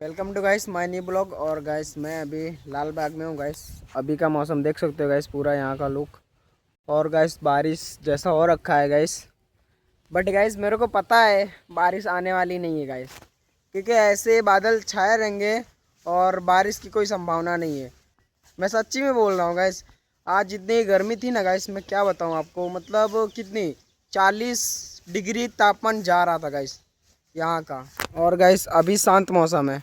Welcome to guys my new blog. और guys मैं अभी लाल बाग में हूँ गाइस। अभी का मौसम देख सकते हो गाइस, पूरा यहाँ का लुक। और गाइस बारिश जैसा हो रखा है गाइस, बट गाइस मेरे को पता है बारिश आने वाली नहीं है गाइस, क्योंकि ऐसे बादल छाए रहेंगे और बारिश की कोई संभावना नहीं है। मैं सच्ची में बोल रहा हूँ गाइस। आज जितनी गर्मी थी ना गाइस, मैं क्या बताऊँ आपको, मतलब कितनी 40 डिग्री तापमान जा रहा था गाइस यहाँ का। और गाइस अभी शांत मौसम है।